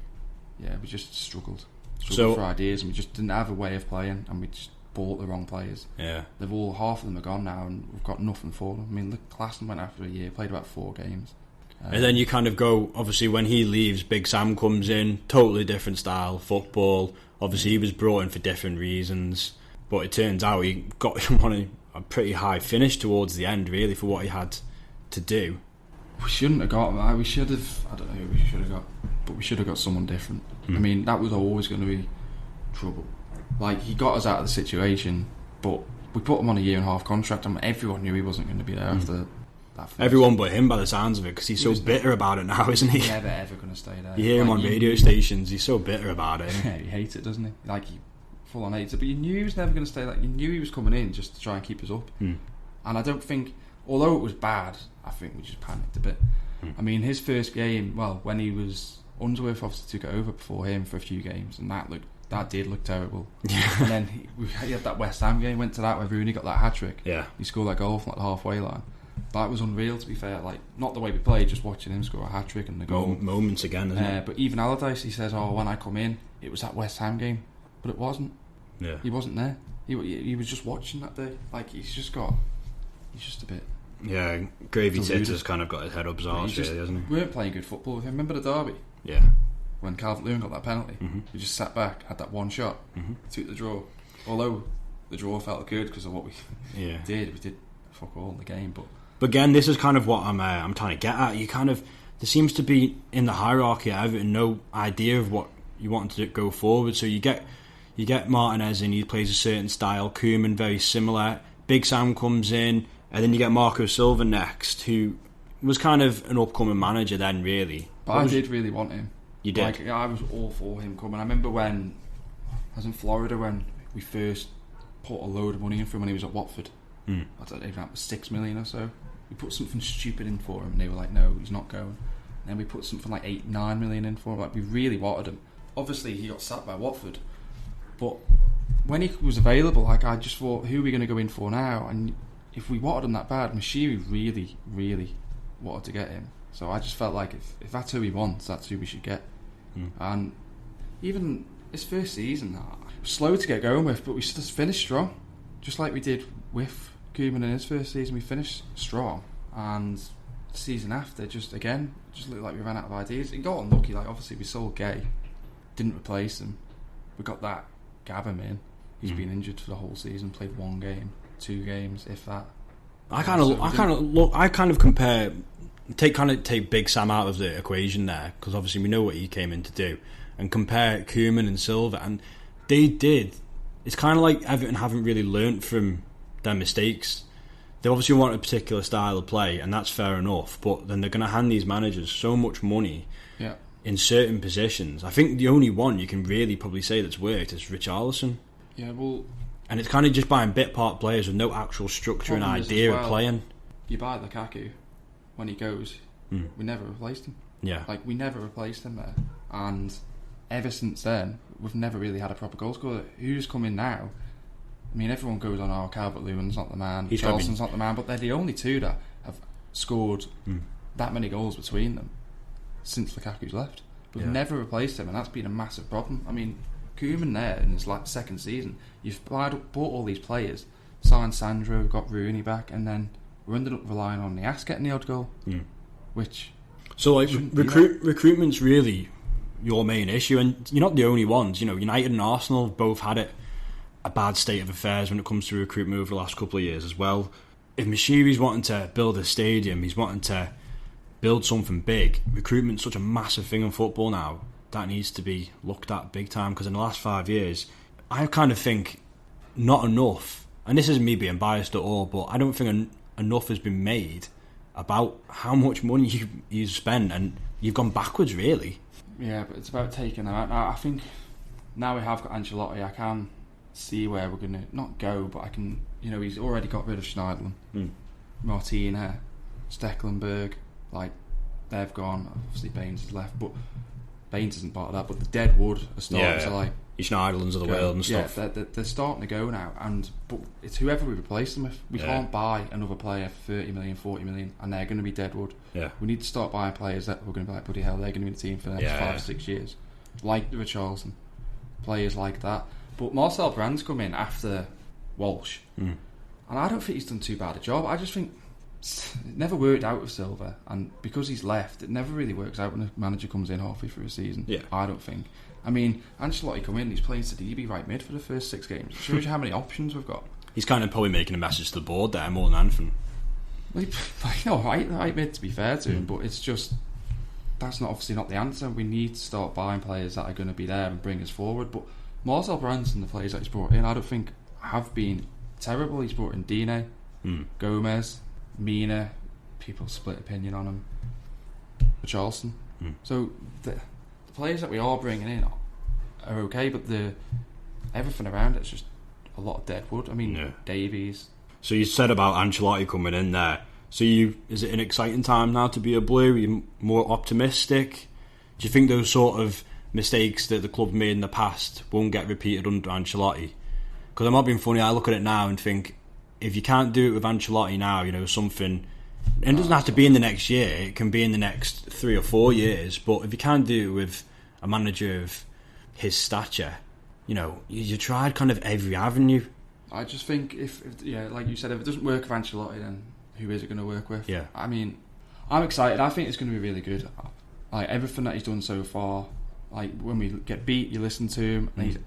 we just struggled for ideas, and we just didn't have a way of playing, and we just bought the wrong players. Yeah, half of them are gone now, and we've got nothing for them. I mean, the Klassen went after a year, played about 4 games. And then you kind of go, obviously when he leaves, Big Sam comes in, totally different style football. Obviously he was brought in for different reasons, but it turns out he got him a pretty high finish towards the end, really, for what he had to do. We shouldn't have got him. We should have. I don't know who we should have got, but we should have got someone different. I mean, that was always going to be trouble. Like, he got us out of the situation, but we put him on a 1.5-year contract, and everyone knew he wasn't going to be there after that. Everyone but him, by the sounds of it, because he's so bitter about it now, isn't he? He's never ever going to stay there. You hear him on radio stations. He's so bitter about it. Yeah, he hates it, doesn't he? Like, he full on hates it. But you knew he was never going to stay. Like, you knew he was coming in just to try and keep us up. And I don't think, although it was bad, I think we just panicked a bit. I mean, his first game, well, when he was Unsworth obviously took it over before him for a few games, and that did look terrible. And then he had that West Ham game, went to that where Rooney got that hat-trick. Yeah. He scored that goal from like the halfway line. That was unreal, to be fair. Like, not the way we played, just watching him score a hat-trick and the goal. Moments again, isn't it? But even Allardyce, he says, when I come in, it was that West Ham game. But it wasn't. Yeah. He wasn't there. He was just watching that day. Like, he's just a bit... Yeah, Gravy Tits has kind of got his head up his arse, really, hasn't he? We weren't playing good football with him. Remember the derby? Yeah. When Calvert-Lewin got that penalty, we just sat back, had that one shot, took the draw. Although the draw felt good because of what we did. We did fuck all in the game, but again, this is kind of what I'm trying to get at. There seems to be in the hierarchy at Everton no idea of what you want to go forward. So you get Martinez in, he plays a certain style. Koeman very similar. Big Sam comes in, and then you get Marco Silva next, who was kind of an upcoming manager then, really. But I did really want him. You did? Like, I was all for him coming. I remember when I was in Florida when we first put a load of money in for him when he was at Watford. I don't know, even that was 6 million or so. We put something stupid in for him, and they were like, no, he's not going. And then we put something like 8-9 million in for him. Like, we really wanted him. Obviously, he got sacked by Watford, but when he was available, like, I just thought, who are we going to go in for now? And if we wanted him that bad, Mashiri really, really wanted to get him. So I just felt like if that's who he wants, that's who we should get. And even his first season, slow to get going with, but we just finished strong, just like we did with Koeman in his first season. We finished strong, and season after, just looked like we ran out of ideas. It got unlucky. Like obviously we sold Gay, didn't replace him. We got that Gavin in. He's been injured for the whole season. Played 1 game, 2 games, if that. I kind of compare. Take Big Sam out of the equation there, because obviously we know what he came in to do, and compare Koeman and Silva, and they did. It's kind of like Everton haven't really learnt from their mistakes. They obviously want a particular style of play, and that's fair enough, but then they're going to hand these managers so much money in certain positions. I think the only one you can really probably say that's worked is Richarlison. Yeah, well... And it's kind of just buying bit part players with no actual structure and idea of playing. You buy Lukaku, when he goes, we never replaced him. Yeah. Like, we never replaced him there. And ever since then, we've never really had a proper goal scorer. Who's come in now? I mean, everyone goes on, Calvert-Lewin's not the man, Charleston's not the man, but they're the only two that have scored that many goals between them since Lukaku's left. We've never replaced him, and that's been a massive problem. I mean, Koeman there in his second season, you've bought all these players, signed Sandro, got Rooney back, and then we ended up relying on Nias getting the odd goal, which... So, like, recruitment's really your main issue, and you're not the only ones. You know, United and Arsenal have both had a bad state of affairs when it comes to recruitment over the last couple of years as well. If Mashiri's wanting to build a stadium, he's wanting to build something big, recruitment's such a massive thing in football now that needs to be looked at big time, because in the last 5 years, I kind of think not enough, and this isn't me being biased at all, but I don't think enough has been made about how much money you've spent, and you've gone backwards, really. Yeah, but it's about taking them out. Now, I think now we have got Ancelotti, I can see where we're going to not go, but I can, he's already got rid of Schneiderlin, Martina, Stecklenburg, like, they've gone. Obviously Baines has left, but Baines isn't part of that, but the dead wood are starting to, like, Schneiderlins of the world and stuff. Yeah, they're starting to go now, but it's whoever we replace them with. We can't buy another player for 30 million, 40 million, and they're going to be deadwood. Yeah. We need to start buying players that we're going to be like, bloody hell, they're going to be the team for the next 5 or 6 years. Like Richarlison, players like that. But Marcel Brand's come in after Walsh, and I don't think he's done too bad a job. I just think it never worked out with Silva, and because he's left, it never really works out when a manager comes in halfway through a season. Yeah. I don't think. I mean, Ancelotti come in, he's playing Sidibe right mid for the first 6 games. It shows you how many options we've got. He's kind of probably making a message to the board there more than anything. Right mid, to be fair to him, but it's just, that's obviously not the answer. We need to start buying players that are going to be there and bring us forward. But Marcel Brands and the players that he's brought in, I don't think have been terrible. He's brought in Dine, Gomez, Mina. People split opinion on him. Charleston. So the players that we are bringing in are okay, but everything around it's just a lot of dead wood. I mean, Davies. So you said about Ancelotti coming in there. So is it an exciting time now to be a Blue? Are you more optimistic? Do you think those sort of mistakes that the club made in the past won't get repeated under Ancelotti? Because I'm not being funny, I look at it now and think, if you can't do it with Ancelotti now, something... And it doesn't have to be in the next year, it can be in the next 3 or 4 years, but if you can't do it with a manager of his stature, you tried kind of every avenue. I just think if like you said, if it doesn't work with Ancelotti, then who is it going to work with? Yeah. I mean, I'm excited. I think it's going to be really good. Like, everything that he's done so far, like, when we get beat, you listen to him, and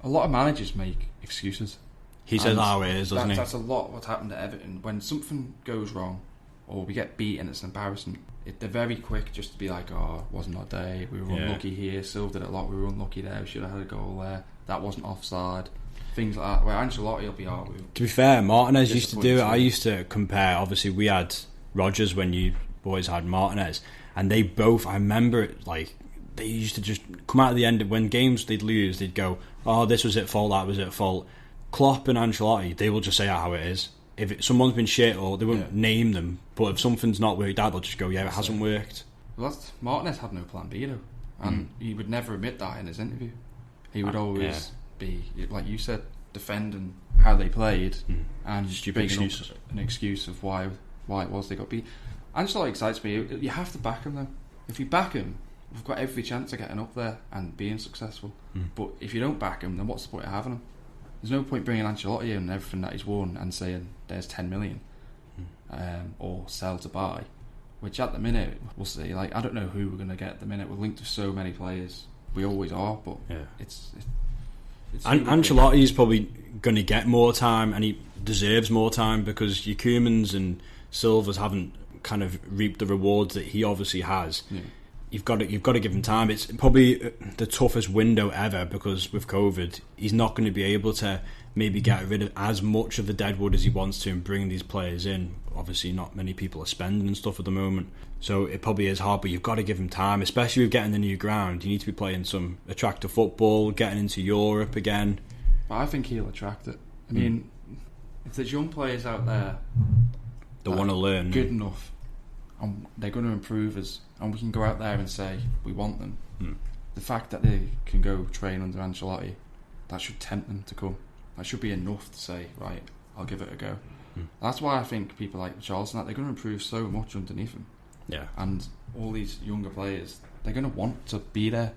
a lot of managers make excuses. He says how it is, doesn't he? That's a lot what's happened at Everton. When something goes wrong, or we get beat and it's an embarrassment, they're very quick just to be like, oh, it wasn't our day, we were unlucky here, Silva did it a lot, we were unlucky there, we should have had a goal there, that wasn't offside, things like that. Where Ancelotti will be, to be fair, Martinez used to do it. I used to compare, obviously we had Rodgers when you boys had Martinez, and they both, I remember it, like, they used to just come out at the end of when games they'd lose, they'd go, oh, this was at fault, that was at fault. Klopp and Ancelotti, they will just say how it is. If someone's been shit, or they won't name them, but if something's not worked out, they'll just go, it hasn't worked. Well, Martinez had no plan B though, and he would nenever admit that in his interview. He would always be, like you said, defending how they played and stupid excuses. An excuse of why it was they got beat. Ancelotti excites me. You have to back him though. If you back him, we've got every chance of getting up there and being successful. But if you don't back him, then what's the point of having him? There's no point bringing Ancelotti in and everything that he's won and saying there's 10 million or sell to buy which at the minute, we'll see. Like, I don't know who we're going to get at the minute. We're linked to so many players. We always are, but it's Ancelotti's probably going to get more time, and he deserves more time, because your Koemans and Silvers haven't kind of reaped the rewards that he obviously has. Yeah. You've got to give him time. It's probably the toughest window ever, because with COVID, he's not going to be able to maybe get rid of as much of the deadwood as he wants to and bring these players in. Obviously, not many people are spending and stuff at the moment, so it probably is hard. But you've got to give him time, especially with getting the new ground. You need to be playing some attractive football, getting into Europe again. But I think he'll attract it. I mean, if there's young players out there that want to learn, good enough, and they're going to improve us, and we can go out there and say we want them. The fact that they can go train under Ancelotti, that should tempt them to come. That should be enough to say, right, I'll give it a go. That's why I think people like Charlton, they're going to improve so much underneath him. Yeah. And all these younger players, they're going to want to be there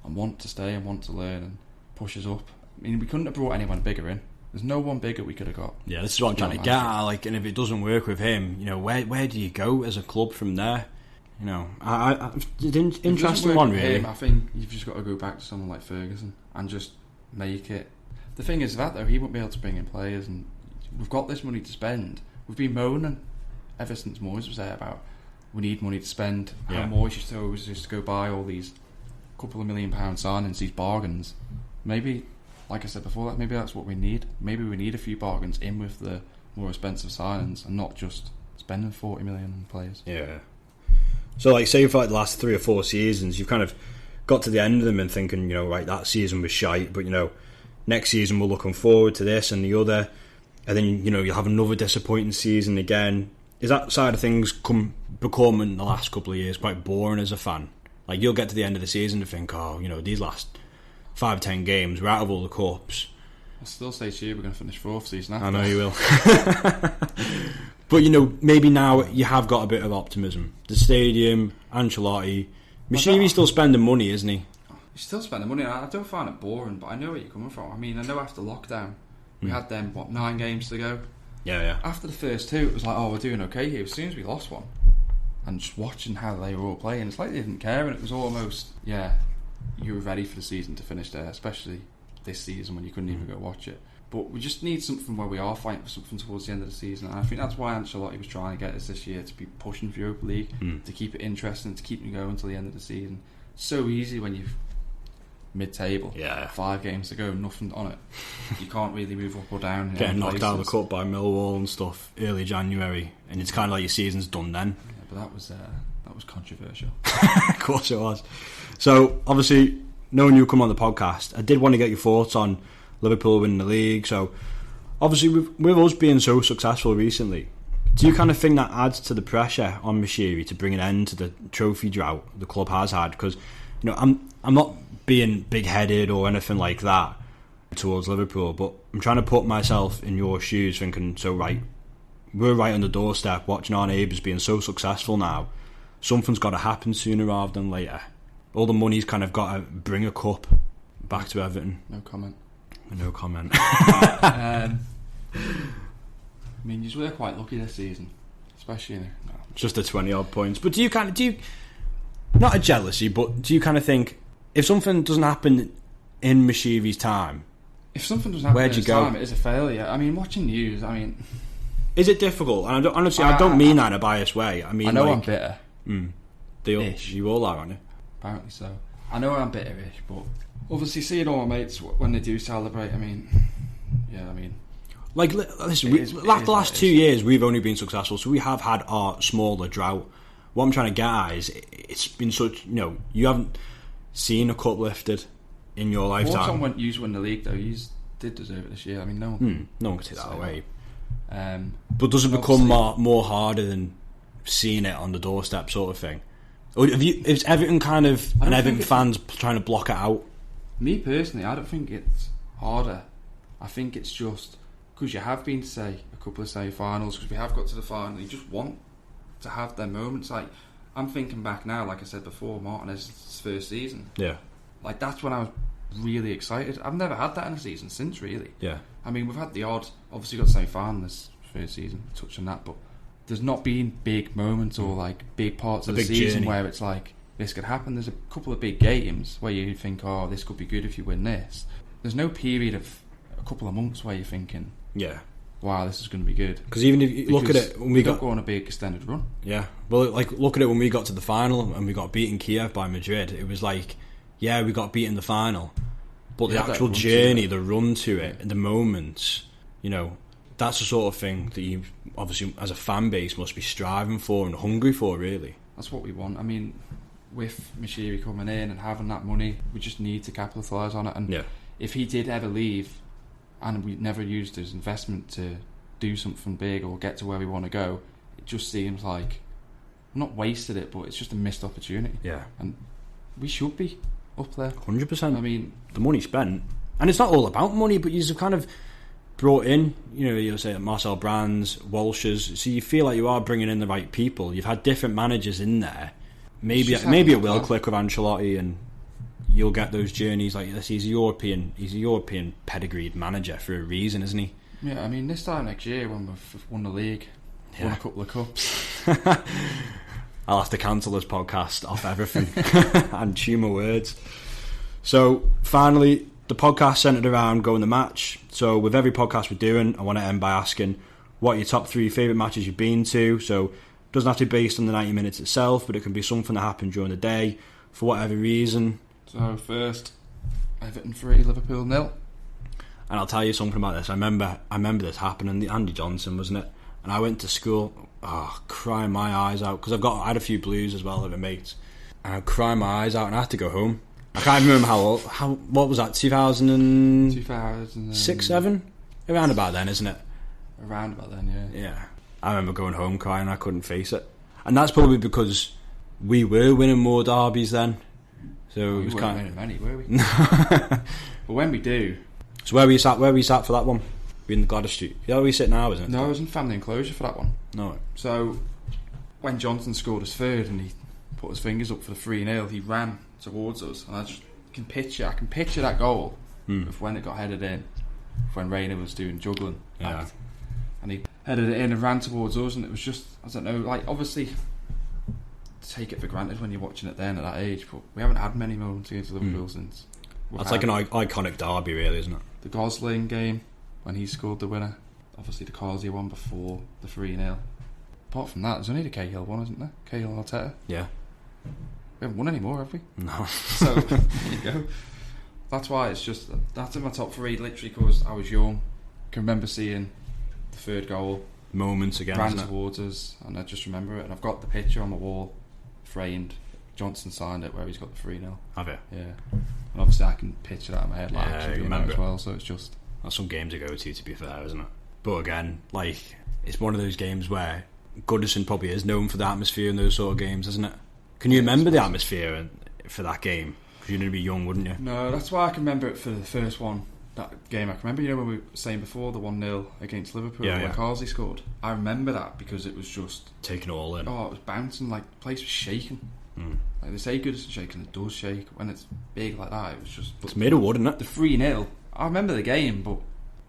and want to stay and want to learn and push us up. I mean, we couldn't have brought anyone bigger in. There's no one bigger we could have got. Yeah, this is what I'm trying to get at. Like, and if it doesn't work with him, you know, where do you go as a club from there? You know, interesting one, really. Him, I think you've just got to go back to someone like Ferguson and just make it. The thing is that, though, he won't be able to bring in players, and we've got this money to spend. We've been moaning ever since Moyes was there about we need money to spend. How Moyes used to always just go buy all these couple of £1 million signings, these bargains. Maybe, like I said before, maybe that's what we need. Maybe we need a few bargains in with the more expensive signings and not just spending 40 million on players. Yeah. So, like, say for like the last 3 or 4 seasons, you've kind of got to the end of them and thinking, you know, right, that season was shite, but, you know, next season we're looking forward to this and the other, and then, you know, you'll have another disappointing season again. Is that side of things become in the last couple of years quite boring as a fan? Like, you'll get to the end of the season and think, oh, you know, these last 5 or 10 games, we're out of all the cups. I'll still say to you, we're going to finish 4th season after. I know you will. But, you know, maybe now you have got a bit of optimism. The stadium, Ancelotti, Mashiri's still spending money, isn't he? He's still spending money. I don't find it boring, but I know where you're coming from. I mean, I know after lockdown, we had them, 9 games to go? Yeah. After the first 2, it was like, oh, we're doing okay here. As soon as we lost one, and just watching how they were all playing, it's like they didn't care, and it was almost, you were ready for the season to finish there, especially this season when you couldn't even go watch it. But we just need something where we are fighting for something towards the end of the season, and I think that's why Ancelotti was trying to get us this year to be pushing for Europa League, to keep it interesting, to keep me going until the end of the season. It's so easy when you've mid-table, 5 games to go, nothing on it. You can't really move up or down. Getting knocked out of the cup by Millwall and stuff early January, and it's kind of like your season's done then. Yeah, but that was controversial. Of course it was. So obviously, knowing you come on the podcast, I did want to get your thoughts on Liverpool winning the league. So obviously, with us being so successful recently, do you kind of think that adds to the pressure on Mashiri to bring an end to the trophy drought the club has had? Because, you know, I'm not being big-headed or anything like that towards Liverpool, but I'm trying to put myself in your shoes, thinking, so right, we're right on the doorstep watching our neighbours being so successful now. Something's got to happen sooner rather than later. All the money's kind of got to bring a cup back to Everton. No comment. I mean, you were quite lucky this season, especially just the 20 odd points. But do you not a jealousy, but do you kind of think if something doesn't happen in Mashiri's time, if something doesn't happen in his go? time, it is a failure. I mean, watching news, is it difficult? And I don't mean that in a biased way. I mean, I know I'm bitter. You all are, aren't you? Apparently so. I know I'm bitter-ish, but obviously seeing all my mates when they do celebrate, like, listen, the last 2 years we've only been successful, so we have had our smaller drought. What I'm trying to get at is it's been such, you know, you haven't seen a cup lifted in your lifetime. When you win the league, though, you did deserve it this year. I mean, no one can take that away. But does it become more harder than seeing it on the doorstep, sort of thing? Or is Everton kind of, and Everton fans trying to block it out? Me personally, I don't think it's harder. I think it's just because you have been to, say, a couple of semi-finals, because we have got to the final, you just want to have their moments. Like, I'm thinking back now, like I said before, Martinez's first season. Yeah. Like, that's when I was really excited. I've never had that in a season since, really. Yeah. I mean, we've had the odd, obviously got the semi-final this first season, touch on that, but there's not been big moments or like big parts of the season where it's like this could happen. There's a couple of big games where you think, oh, this could be good if you win this. There's no period of a couple of months where you're thinking, wow, this is going to be good. Because even if you look at it, when we got go on a big extended run. Yeah, well, like look at it when we got to the final and we got beaten Kiev by Madrid. It was like, yeah, we got beaten in the final, but the actual journey, the run to it, the moments, you know, that's the sort of thing that you obviously as a fan base must be striving for and hungry for. Really, that's what we want. I mean, with Mashiri coming in and having that money, we just need to capitalise on it. And if he did ever leave, and we never used his investment to do something big or get to where we want to go, it just seems like not wasted it, but it's just a missed opportunity. Yeah, and we should be up there 100%. I mean, the money spent, and it's not all about money, but you've kind of brought in, you know, you'll say Marcel Brands, Walshers, so you feel like you are bringing in the right people. You've had different managers in there. Maybe it will click with Ancelotti, and you'll get those journeys like this. He's a European pedigreed manager for a reason, isn't he? Yeah, I mean, this time next year when we've won the league, won a couple of cups. I'll have to cancel this podcast off everything and chew my words. So finally, the podcast centred around going the match. So with every podcast we're doing, I want to end by asking what are your top 3 favourite matches you've been to. So it doesn't have to be based on the 90 minutes itself, but it can be something that happened during the day for whatever reason. So first, Everton 3, Liverpool 0. And I'll tell you something about this. I remember this happening. The Andy Johnson, wasn't it? And I went to school, crying my eyes out, because I had a few blues as well with my mates, and I cried my eyes out, and I had to go home. I can't remember what was that? 2006, 7, around about then, isn't it? Around about then, yeah. Yeah, I remember going home crying. I couldn't face it, and that's probably because we were winning more derbies then. So it was kind of winning many, were we? But when we do. So where were you sat for that one? We're in the Gladys Street. Yeah, where we sit now, isn't it? No, I was in family enclosure for that one. No. So when Johnson scored his third and he put his fingers up for the 3-0, he ran towards us, and I can picture that goal of when it got headed in, when Reina was doing juggling act, and he headed it in and ran towards us, and it was just, I don't know, like, obviously take it for granted when you're watching it then at that age, but we haven't had many moments against Liverpool since. That's like an iconic derby, really, isn't it? The Gosling game when he scored the winner, obviously the Carsey one before the 3-0. Apart from that, there's only the Cahill one, isn't there? Cahill Arteta. Yeah. We haven't won any more, have we? No. So there you go. That's why that's in my top 3, literally, because I was young. Can remember seeing the third goal, moments again, ran towards us, and I just remember it. And I've got the picture on the wall, framed. Johnson signed it where he's got the 3-0. Have you? Yeah. And obviously I can picture that in my head, like, I remember as well. So it's just, that's some games to go to be fair, isn't it? But again, like, it's one of those games where Goodison probably is known for the atmosphere in those sort of games, isn't it? Can you remember the atmosphere for that game? Because you'd be young, wouldn't you? No, that's why I can remember it for the first one. That game I can remember, you know, when we were saying before, the 1-0 against Liverpool when Carsey scored. I remember that because it was just taking it all in. Oh, it was bouncing, like the place was shaking. Like they say Goodison shaking, it does shake when it's big like that. It was just, it's made of wood, isn't it? The 3-0, I remember the game, but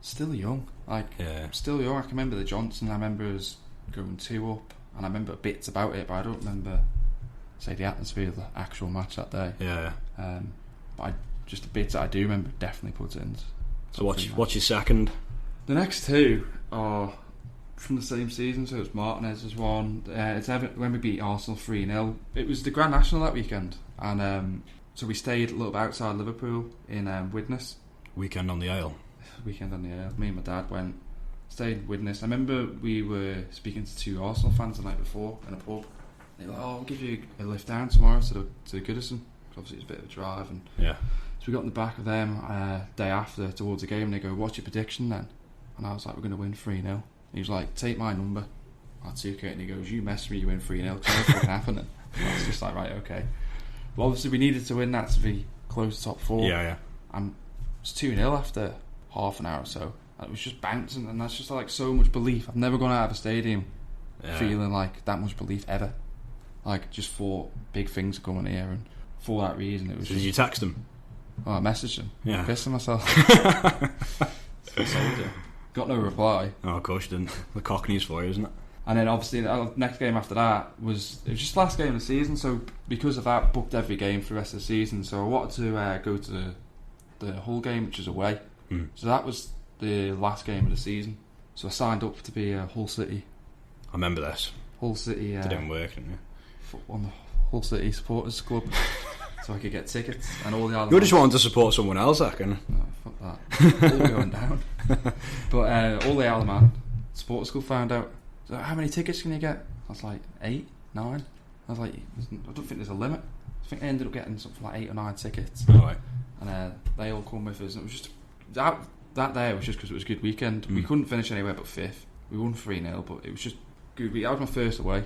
still young. Like, still young. I can remember the Johnson. I remember us going 2 up, and I remember bits about it, but I don't remember, say, the atmosphere of the actual match that day. But just the bits that I do remember definitely puts it in. So what's your second? The next 2 are from the same season, so it's Martinez's one. It's when we beat Arsenal 3-0. It was the Grand National that weekend, and so we stayed a little bit outside Liverpool in Widnes. Weekend on the Ale. Weekend on the Ale. Me and my dad stayed in Widnes. I remember we were speaking to 2 Arsenal fans the night before in a pub. They were like, "Oh, I'll give you a lift down tomorrow to the Goodison." Obviously, it's a bit of a drive, and so we got in the back of them day after towards the game, and they go, "What's your prediction then?" And I was like, "We're going to win 3-0." He was like, "Take my number." I took it, and he goes, "You mess with me, you win 3-0. What's happening?" I was just like, right, okay. But obviously, we needed to win that to be close to top 4. And it's 2-0 after half an hour or so. And it was just bouncing, and that's just like so much belief. I've never gone out of a stadium feeling like that much belief ever. Like, just thought big things are coming here, and for that reason, it was. So did you text him? Oh, I messaged him. Yeah. Pissing myself. Got no reply. Oh, of course you didn't. The Cockneys for you, isn't it? And then obviously the next game after that it was just the last game of the season. So because of that, booked every game for the rest of the season. So I wanted to go to the Hull game, which is away. So that was the last game of the season. So I signed up to be Hull City. I remember this. Hull City. It didn't work, didn't it? On the Hull City Supporters Club, so I could get tickets and all the other. You just wanted to support someone else, I reckon. No, fuck that. All going down. But all the Alaman Supporters Club found out. So how many tickets can you get? I was like 8, 9. I was like, I don't think there's a limit. I think I ended up getting something like 8 or 9 tickets. Right. And they all come with us. And it was just that day. It was just because it was a good weekend. We couldn't finish anywhere but 5th. We won 3-0, but it was just good. That was my first away.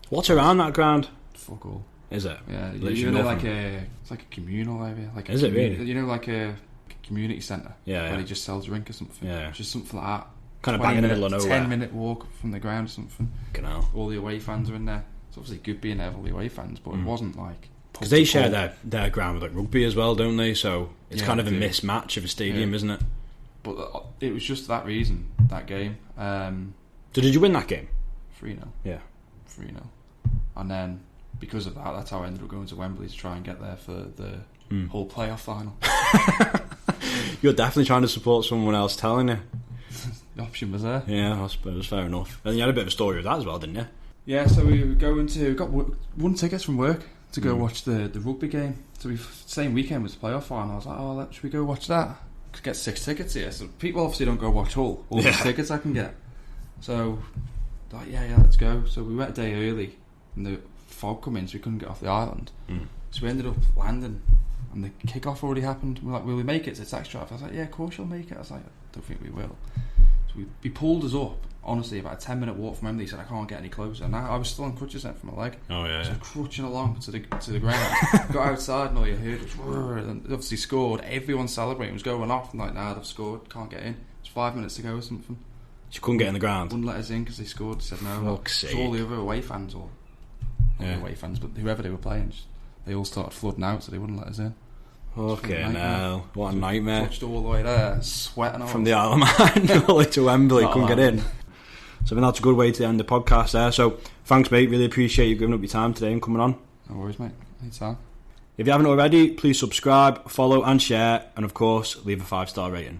What's around that ground? Fuck all. Is it? Yeah, you know, it's like a communal area. Like is it really? You know, like a community centre. Yeah. Where they just sell drink or something. Yeah. Just something like that. Kind of bang in the middle of nowhere. 10-minute walk from the ground or something. Genau. All the away fans are in there. It's obviously good being there for the away fans, but it wasn't like... Because they share their ground with like rugby as well, don't they? So it's kind of a mismatch of a stadium, isn't it? But it was just that reason, that game. So did you win that game? 3-0. Yeah. 3-0. And then, because of that, that's how I ended up going to Wembley to try and get there for the whole playoff final. You're definitely trying to support someone else telling you. The option was there. Yeah, I suppose, fair enough. And you had a bit of a story with that as well, didn't you? Yeah, so we were going to... got won tickets from work to go watch the rugby game. So same weekend was the playoff final. I was like, should we go watch that? Could get 6 tickets here. So people obviously don't go watch Hull. All the tickets I can get. So, like, yeah, let's go. So we went a day early and the fog come in, so we couldn't get off the island. So we ended up landing and the kick-off already happened. We're like, will we make it to taxi drive? I was like, yeah, of course you'll make it. I was like, I don't think we will. So he pulled us up, honestly, about a 10-minute walk from Wembley. He said, I can't get any closer. And I was still on crutches then from my leg. Oh, yeah. So crutching along to the ground. Got outside and all you heard was, and obviously scored. Everyone celebrating, was going off. And like, nah, they've scored, can't get in. It's 5 minutes to go or something. You couldn't get in the ground? Wouldn't let us in because they scored. They said no. So all the other away fans, not the away fans, but whoever they were playing, they all started flooding out, so they wouldn't let us in. Okay, now what a nightmare. Touched all the way there, sweating all from the Isle of Man all the way to Wembley, couldn't get in. So I think that's a good way to end the podcast there. So thanks, mate, really appreciate you giving up your time today and coming on. No worries, mate, anytime. If you haven't already, please subscribe, follow and share, and of course leave a 5-star rating.